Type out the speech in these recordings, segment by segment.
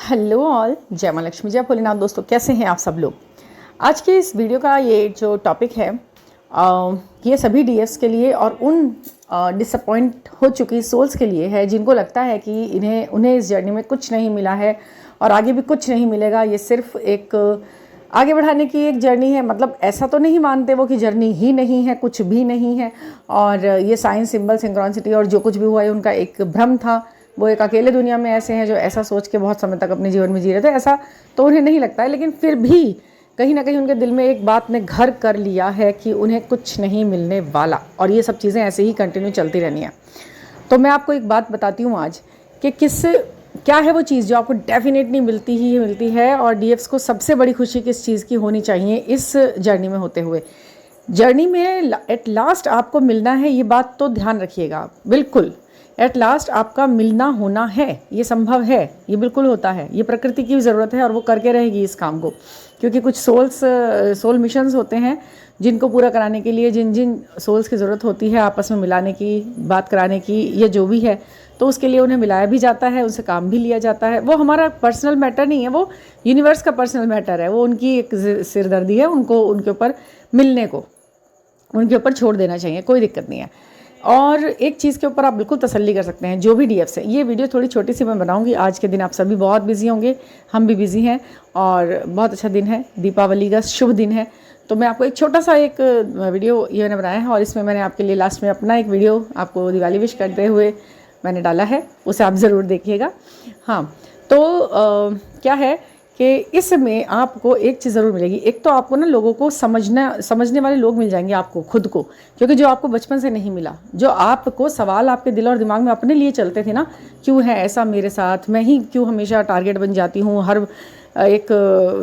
Hello all, जय माँ लक्ष्मी, जय भोलेनाथ। दोस्तों, कैसे हैं आप सब लोग। आज के इस वीडियो का ये जो टॉपिक है ये सभी डीएफ्स के लिए और उन डिसअपॉइंट हो चुकी सोल्स के लिए है जिनको लगता है कि उन्हें इस जर्नी में कुछ नहीं मिला है और आगे भी कुछ नहीं मिलेगा। ये सिर्फ एक आगे बढ़ाने की एक जर्नी है। मतलब ऐसा तो नहीं मानते वो कि जर्नी ही नहीं है, कुछ भी नहीं है और ये साइंस, सिंबल, सिंक्रोनिसिटी और जो कुछ भी हुआ है उनका एक भ्रम था। वो एक अकेले दुनिया में ऐसे हैं जो ऐसा सोच के बहुत समय तक अपने जीवन में जी रहे थे। ऐसा तो उन्हें नहीं लगता है, लेकिन फिर भी कहीं ना कहीं उनके दिल में एक बात ने घर कर लिया है कि उन्हें कुछ नहीं मिलने वाला और ये सब चीज़ें ऐसे ही कंटिन्यू चलती रहनी है। तो मैं आपको एक बात बताती हूँ आज कि क्या है वो चीज़ जो आपको डेफिनेटली मिलती है और डीएफ्स को सबसे बड़ी खुशी किस चीज़ की होनी चाहिए इस जर्नी में होते हुए। जर्नी में एट लास्ट आपको मिलना है, ये बात तो ध्यान रखिएगा। बिल्कुल एट लास्ट आपका मिलना होना है, ये संभव है, ये बिल्कुल होता है। ये प्रकृति की ज़रूरत है और वो करके रहेगी इस काम को, क्योंकि कुछ सोल मिशंस होते हैं जिनको पूरा कराने के लिए जिन जिन सोल्स की ज़रूरत होती है आपस में मिलाने की, बात कराने की, ये जो भी है, तो उसके लिए उन्हें मिलाया भी जाता है, उनसे काम भी लिया जाता है। वो हमारा पर्सनल मैटर नहीं है, वो यूनिवर्स का पर्सनल मैटर है। वो उनकी एक सिरदर्दी है, उनको उनके ऊपर मिलने को उनके ऊपर छोड़ देना चाहिए, कोई दिक्कत नहीं है। और एक चीज़ के ऊपर आप बिल्कुल तसल्ली कर सकते हैं, जो भी डीएफ्स है। ये वीडियो थोड़ी छोटी सी मैं बनाऊंगी। आज के दिन आप सभी बहुत बिजी होंगे, हम भी बिजी हैं और बहुत अच्छा दिन है, दीपावली का शुभ दिन है। तो मैं आपको एक छोटा सा एक वीडियो ये मैंने बनाया है और इसमें मैंने आपके लिए लास्ट में अपना एक वीडियो आपको दिवाली विश करते हुए मैंने डाला है, उसे आप ज़रूर देखिएगा। हाँ, तो क्या है कि इसमें आपको एक चीज़ ज़रूर मिलेगी। एक तो आपको ना लोगों को समझने वाले लोग मिल जाएंगे आपको, खुद को, क्योंकि जो आपको बचपन से नहीं मिला, जो आपको सवाल आपके दिल और दिमाग में अपने लिए चलते थे ना, क्यों है ऐसा मेरे साथ, मैं ही क्यों हमेशा टारगेट बन जाती हूँ हर एक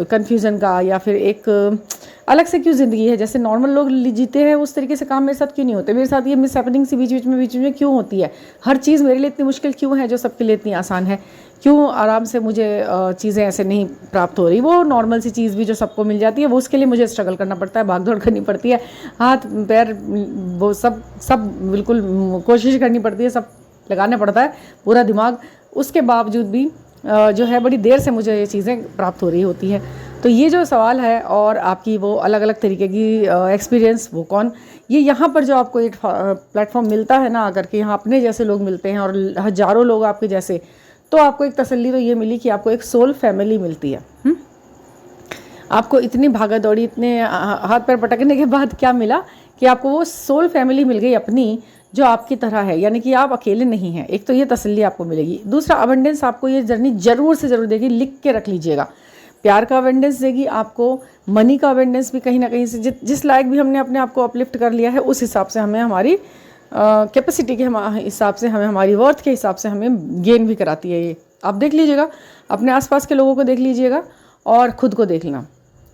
कन्फ्यूज़न का, या फिर एक अलग से क्यों ज़िंदगी है, जैसे नॉर्मल लोग जीते हैं उस तरीके से काम मेरे साथ क्यों नहीं होते, मेरे साथ ये मिस हैपनिंग सी बीच बीच में क्यों होती है, हर चीज़ मेरे लिए इतनी मुश्किल क्यों है जो सबके लिए इतनी आसान है, क्यों आराम से मुझे चीज़ें ऐसे नहीं प्राप्त हो रही। वो नॉर्मल सी चीज़ भी जो सबको मिल जाती है, वो उसके लिए मुझे स्ट्रगल करना पड़ता है, भाग दौड़ करनी पड़ती है, हाथ पैर वो सब बिल्कुल कोशिश करनी पड़ती है, सब लगाना पड़ता है, पूरा दिमाग। उसके बावजूद भी जो है बड़ी देर से मुझे ये चीज़ें प्राप्त हो रही होती है। तो ये जो सवाल है और आपकी वो अलग अलग तरीके की एक्सपीरियंस, वो कौन, ये यहाँ पर जो आपको एक प्लेटफॉर्म मिलता है ना, अगर कि यहाँ अपने जैसे लोग मिलते हैं और हज़ारों लोग आपके जैसे, तो आपको एक तसल्ली तो ये मिली कि आपको एक सोल फैमिली मिलती है। आपको इतनी भागा दौड़ी, इतने हाथ पैर पटकने के बाद क्या मिला कि आपको वो सोल फैमिली मिल गई अपनी, जो आपकी तरह है, यानी कि आप अकेले नहीं हैं। एक तो ये तसल्ली आपको मिलेगी। दूसरा, अबंडेंस आपको ये जर्नी ज़रूर से ज़रूर देगी, लिख के रख लीजिएगा। प्यार का अबंडेंस देगी आपको, मनी का अबंडेंस भी कहीं ना कहीं से, जिस लायक भी हमने अपने आप को अपलिफ्ट कर लिया है, उस हिसाब से हमें हमारी कैपेसिटी के हिसाब से, हमें हमारी वर्थ के हिसाब से हमें गेन भी कराती है। ये आप देख लीजिएगा, अपने आसपास के लोगों को देख लीजिएगा और ख़ुद को देख लेना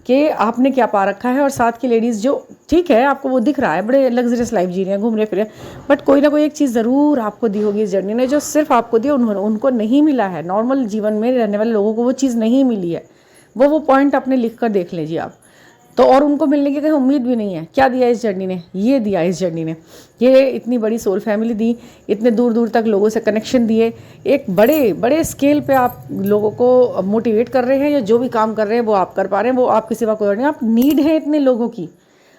कि आपने क्या पा रखा है। और साथ की लेडीज़ जो, ठीक है, आपको वो दिख रहा है बड़े लग्जरियस लाइफ जी रहे हैं, घूम रहे फिर, बट कोई ना कोई एक चीज़ ज़रूर आपको दी होगी इस जर्नी ने, जो सिर्फ आपको दी, उनको नहीं मिला है। नॉर्मल जीवन में रहने वाले लोगों को वो चीज़ नहीं मिली है। वो पॉइंट अपने लिख कर देख लीजिए आप तो। और उनको मिलने की कहीं उम्मीद भी नहीं है। क्या दिया इस जर्नी ने? ये दिया इस जर्नी ने, ये इतनी बड़ी सोल फैमिली दी, इतने दूर दूर तक लोगों से कनेक्शन दिए, एक बड़े बड़े स्केल पे आप लोगों को मोटिवेट कर रहे हैं, या जो भी काम कर रहे हैं वो आप कर पा रहे हैं, वो आपके सिवा कोई और नहीं। आप नीड है इतने लोगों की,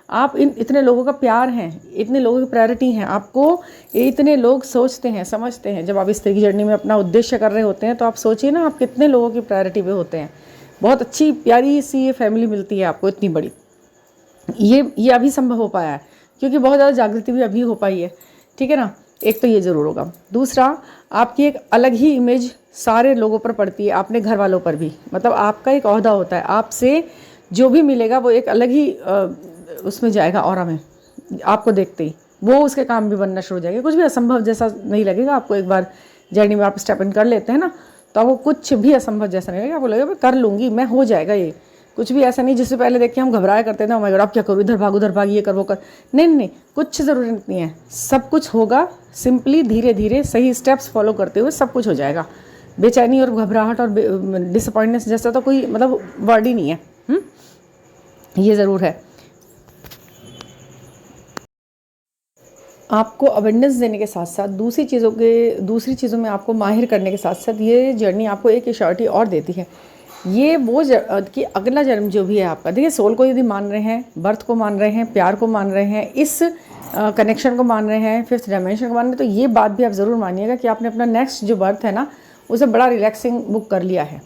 आप इतने लोगों का प्यार हैं, इतने लोगों की प्रायोरिटी हैं, आपको इतने लोग सोचते हैं, समझते हैं। जब आप इस तरह की जर्नी में अपना उद्देश्य कर रहे होते हैं, तो आप सोचिए ना, आप कितने लोगों की प्रायोरिटी पे होते हैं। बहुत अच्छी प्यारी सी ये फैमिली मिलती है आपको, इतनी बड़ी। ये अभी संभव हो पाया है क्योंकि बहुत ज़्यादा जागृति भी अभी हो पाई है, ठीक है ना। एक तो ये ज़रूर होगा। दूसरा, आपकी एक अलग ही इमेज सारे लोगों पर पड़ती है, अपने घर वालों पर भी। मतलब आपका एक ओहदा होता है, आपसे जो भी मिलेगा वो एक अलग ही उसमें जाएगा, ऑरा में, आपको देखते ही वो उसके काम भी बनना शुरू हो जाएगा। कुछ भी असंभव जैसा नहीं लगेगा आपको। एक बार जर्नी में आप स्टेप इन कर लेते हैं ना, तो आपको कुछ भी असंभव जैसा नहीं लगेगा। आपको लगेगा मैं कर लूँगी, मैं हो जाएगा। ये कुछ भी ऐसा नहीं जिससे पहले देख के हम घबराया करते थे, मैं अब क्या करूँ, इधर भाग, ये कर वो कर। नहीं, कुछ ज़रूरत नहीं है, सब कुछ होगा। सिंपली धीरे धीरे सही स्टेप्स फॉलो करते हुए सब कुछ हो जाएगा। बेचैनी और घबराहट और डिसअपॉइंटनेस जैसा तो कोई मतलब वर्ड ही नहीं है। ये ज़रूर है। आपको अवेंडेंस देने के साथ साथ दूसरी चीज़ों में आपको माहिर करने के साथ साथ ये जर्नी आपको एक एश्योरिटी और देती है। ये वो कि अगला जन्म जो भी है आपका, देखिए सोल को यदि मान रहे हैं, बर्थ को मान रहे हैं, प्यार को मान रहे हैं, इस कनेक्शन को मान रहे हैं, फिफ्थ डायमेंशन को मान रहे हैं, तो ये बात भी आप ज़रूर मानिएगा कि आपने अपना नेक्स्ट जो बर्थ है ना उसे बड़ा रिलैक्सिंग बुक कर लिया है।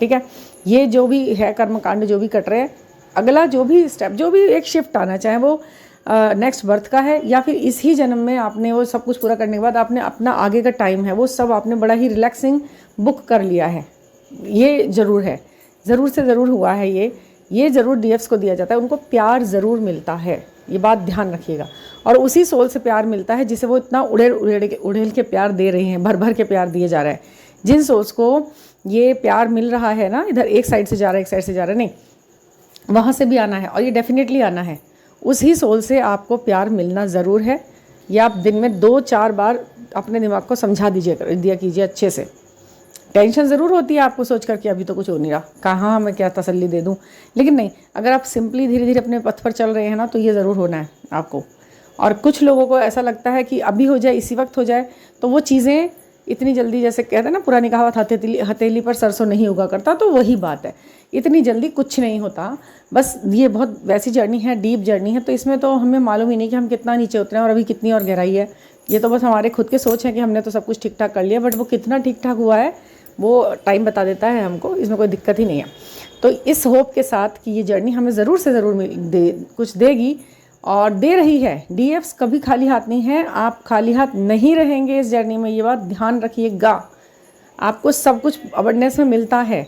ठीक है, ये जो भी है कर्मकांड जो भी कट रहे हैं, अगला जो भी स्टेप, जो भी एक शिफ्ट आना, चाहे वो नेक्स्ट बर्थ का है या फिर इस ही जन्म में आपने वो सब कुछ पूरा करने के बाद आपने अपना आगे का टाइम है वो सब आपने बड़ा ही रिलैक्सिंग बुक कर लिया है। ये ज़रूर है, ज़रूर से ज़रूर हुआ है। ये ज़रूर डीएफ्स को दिया जाता है, उनको प्यार ज़रूर मिलता है, ये बात ध्यान रखिएगा। और उसी सोल से प्यार मिलता है जिसे वो इतना उड़ेल के प्यार दे रहे हैं, भर भर के प्यार दिए जा रहा है। जिन सोल्स को ये प्यार मिल रहा है ना, इधर एक साइड से जा रहा है एक साइड से जा रहा है, नहीं, वहाँ से भी आना है और ये डेफिनेटली आना है। उसी सोल से आपको प्यार मिलना ज़रूर है। या आप दिन में 2-4 बार अपने दिमाग को समझा दिया कीजिए अच्छे से। टेंशन ज़रूर होती है आपको सोच कर कि अभी तो कुछ हो नहीं रहा, कहाँ मैं क्या तसल्ली दे दूँ, लेकिन नहीं, अगर आप सिंपली धीरे धीरे अपने पथ पर चल रहे हैं ना तो ये ज़रूर होना है आपको। और कुछ लोगों को ऐसा लगता है कि अभी हो जाए, इसी वक्त हो जाए, तो वो चीज़ें इतनी जल्दी, जैसे कहते हैं ना पुरानी कहावत, हथेली पर सरसों नहीं उगा करता, तो वही बात है, इतनी जल्दी कुछ नहीं होता। बस ये बहुत वैसी जर्नी है, डीप जर्नी है, तो इसमें तो हमें मालूम ही नहीं कि हम कितना नीचे उतरे हैं और अभी कितनी और गहराई है। ये तो बस हमारे खुद के सोच है कि हमने तो सब कुछ ठीक ठाक कर लिया, बट वो कितना ठीक ठाक हुआ है वो टाइम बता देता है हमको, इसमें कोई दिक्कत ही नहीं है। तो इस होप के साथ कि ये जर्नी हमें ज़रूर से ज़रूर कुछ देगी और दे रही है। डीएफ्स कभी खाली हाथ नहीं है, आप खाली हाथ नहीं रहेंगे इस जर्नी में, ये बात ध्यान रखिएगा। आपको सब कुछ अवेयरनेस में मिलता है,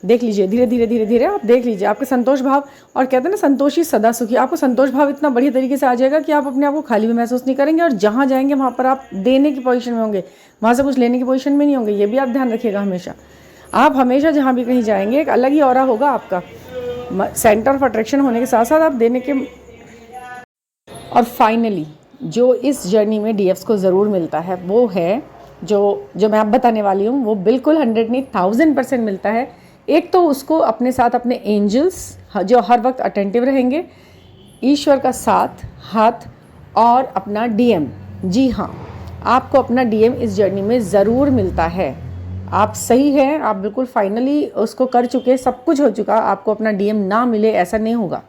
देख लीजिए, धीरे धीरे धीरे धीरे आप देख लीजिए। आपके संतोष भाव, और कहते हैं ना संतोषी सदा सुखी, आपको संतोष भाव इतना बढ़िया तरीके से आ जाएगा कि आप अपने आप को खाली भी महसूस नहीं करेंगे, और जहाँ जाएंगे वहाँ पर आप देने की पोजीशन में होंगे, वहाँ से कुछ लेने की पोजीशन में नहीं होंगे। ये भी आप ध्यान रखिएगा हमेशा। आप हमेशा जहाँ भी कहीं जाएंगे एक अलग ही ऑरा होगा आपका, सेंटर ऑफ अट्रैक्शन होने के साथ साथ आप देने के। और फाइनली जो इस जर्नी में डीएफ्स को ज़रूर मिलता है वो है जो मैं आप बताने वाली हूँ, वो बिल्कुल 100 नहीं 1000% मिलता है। एक तो उसको अपने साथ अपने एंजल्स जो हर वक्त अटेंटिव रहेंगे, ईश्वर का साथ, हाथ, और अपना डीएम। जी हाँ, आपको अपना डीएम इस जर्नी में ज़रूर मिलता है। आप सही हैं, आप बिल्कुल फाइनली उसको कर चुके, सब कुछ हो चुका, आपको अपना डीएम ना मिले ऐसा नहीं होगा,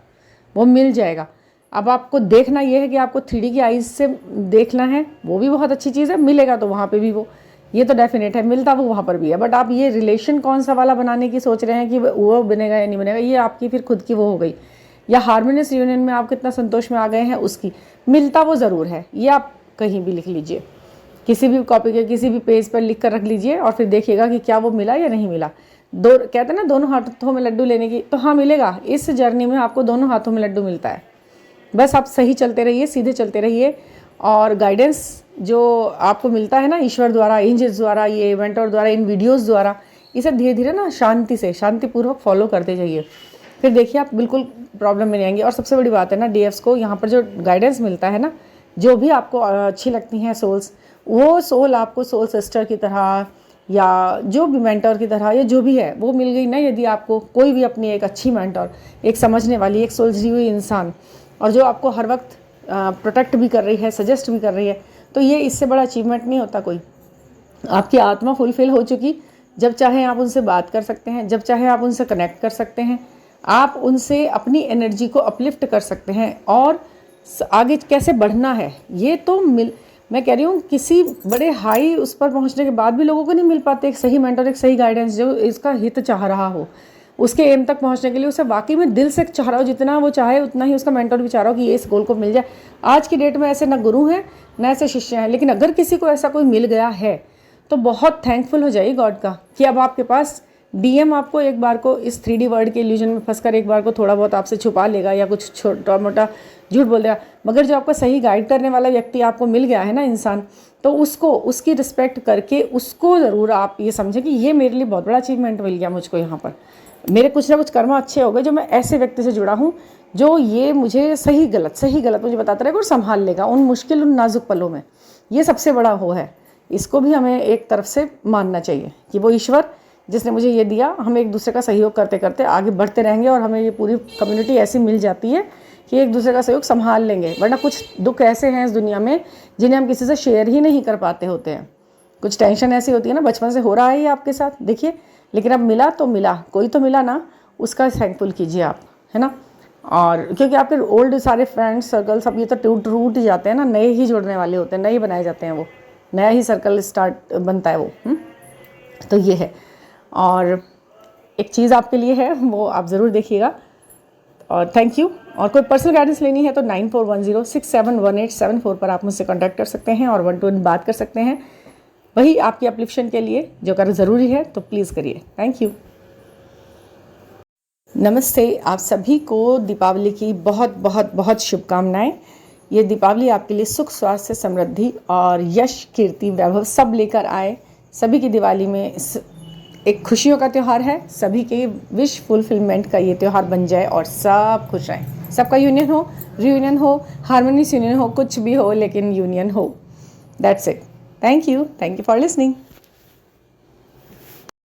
वो मिल जाएगा। अब आपको देखना ये है कि आपको 3D की आइज़ से देखना है, वो भी बहुत अच्छी चीज़ है। मिलेगा तो वहाँ पे भी वो, ये तो डेफिनेट है, मिलता वो वहाँ पर भी है। बट आप ये रिलेशन कौन सा वाला बनाने की सोच रहे हैं कि वो बनेगा या नहीं बनेगा, ये आपकी फिर खुद की वो हो गई। या हार्मोनियस यूनियन में आप कितना संतोष में आ गए हैं, उसकी मिलता वो ज़रूर है। ये आप कहीं भी लिख लीजिए, किसी भी कॉपी के किसी भी पेज पर लिख कर रख लीजिए और फिर देखिएगा कि क्या वो मिला या नहीं मिला। कहते हैं ना दोनों हाथों में लड्डू लेने की, तो हाँ मिलेगा। इस जर्नी में आपको दोनों हाथों में लड्डू मिलता है। बस आप सही चलते रहिए, सीधे चलते रहिए, और गाइडेंस जो आपको मिलता है ना ईश्वर द्वारा, एंजल्स द्वारा, ये मेंटर द्वारा, इन वीडियोस द्वारा, इसे धीरे धीरे ना शांतिपूर्वक फॉलो करते जाइए। फिर देखिए आप बिल्कुल प्रॉब्लम में नहीं आएंगे। और सबसे बड़ी बात है ना, डीएफ्स को यहाँ पर जो गाइडेंस मिलता है ना, जो भी आपको अच्छी लगती हैं सोल्स, वो सोल आपको सोल सिस्टर की तरह या जो भी मेंटर की तरह या जो भी है वो मिल गई ना। यदि आपको कोई भी अपनी एक अच्छी मेंटर, एक समझने वाली, एक सुलझी हुई इंसान, और जो आपको हर वक्त प्रोटेक्ट भी कर रही है, सजेस्ट भी कर रही है, तो ये इससे बड़ा अचीवमेंट नहीं होता कोई। आपकी आत्मा फुलफिल हो चुकी, जब चाहे आप उनसे बात कर सकते हैं, जब चाहे आप उनसे कनेक्ट कर सकते हैं, आप उनसे अपनी एनर्जी को अपलिफ्ट कर सकते हैं। और आगे कैसे बढ़ना है ये तो मैं कह रही हूँ, किसी बड़े हाई उस पर पहुँचने के बाद भी लोगों को नहीं मिल पाते एक सही मेंटर, एक सही गाइडेंस जो इसका हित चाह रहा हो, उसके एम तक पहुंचने के लिए उसे वाकई में दिल से चाह रहा हो, जितना वो चाहे उतना ही उसका मेंटर भी चाह रहा हो कि ये इस गोल को मिल जाए। आज की डेट में ऐसे ना गुरु हैं ना ऐसे शिष्य हैं, लेकिन अगर किसी को ऐसा कोई मिल गया है तो बहुत थैंकफुल हो जाइए गॉड का कि अब आपके पास डीएम आपको एक बार को इस 3D वर्ल्ड के इल्यूजन में फंसकर एक बार को थोड़ा बहुत आपसे छुपा लेगा या कुछ छोटा मोटा झूठ बोल देगा, मगर जो आपको सही गाइड करने वाला व्यक्ति आपको मिल गया है ना इंसान, तो उसकी रिस्पेक्ट करके उसको ज़रूर आप ये समझें कि ये मेरे लिए बहुत बड़ा अचीवमेंट मिल गया मुझको। यहाँ पर मेरे कुछ ना कुछ कर्म अच्छे हो गए जो मैं ऐसे व्यक्ति से जुड़ा हूँ जो ये मुझे सही गलत मुझे बताता रहेगा और संभाल लेगा उन मुश्किल, उन नाजुक पलों में। ये सबसे बड़ा हो है, इसको भी हमें एक तरफ से मानना चाहिए कि वो ईश्वर जिसने मुझे ये दिया, हम एक दूसरे का सहयोग करते करते आगे बढ़ते रहेंगे और हमें ये पूरी कम्युनिटी ऐसी मिल जाती है कि एक दूसरे का सहयोग संभाल लेंगे, वरना कुछ दुख ऐसे हैं इस दुनिया में जिन्हें हम किसी से शेयर ही नहीं कर पाते होते हैं। कुछ टेंशन ऐसी होती है ना, बचपन से हो रहा है ये आपके साथ, देखिए, लेकिन अब मिला तो मिला, कोई तो मिला ना, उसका थैंकफुल कीजिए आप, है ना। और क्योंकि आपके ओल्ड सारे फ्रेंड्स सर्कल सब ये तो टूट ही जाते हैं ना, नए ही जुड़ने वाले होते हैं, नए बनाए जाते हैं, वो नया ही सर्कल स्टार्ट बनता है वो। तो ये है। और एक चीज़ आपके लिए है, वो आप ज़रूर देखिएगा। और थैंक यू। और कोई पर्सनल गाइडेंस लेनी है तो 9410671874 पर आप मुझसे कांटेक्ट कर सकते हैं और 1-to-1 बात कर सकते हैं, वही आपकी अपलिफ्शन के लिए जो कर ज़रूरी है, तो प्लीज़ करिए। Thank you. नमस्ते, आप सभी को दीपावली की बहुत बहुत बहुत शुभकामनाएं। ये दीपावली आपके लिए सुख, स्वास्थ्य, समृद्धि और यश, कीर्ति, वैभव सब लेकर आए। सभी की दिवाली में एक खुशियों का त्यौहार है, सभी के विश फुलफिलमेंट का ये त्यौहार बन जाए और सब खुश रहें। सबका यूनियन हो, रियूनियन हो, हार्मोनियस यूनियन हो, कुछ भी हो, लेकिन यूनियन हो। That's it. Thank you for listening.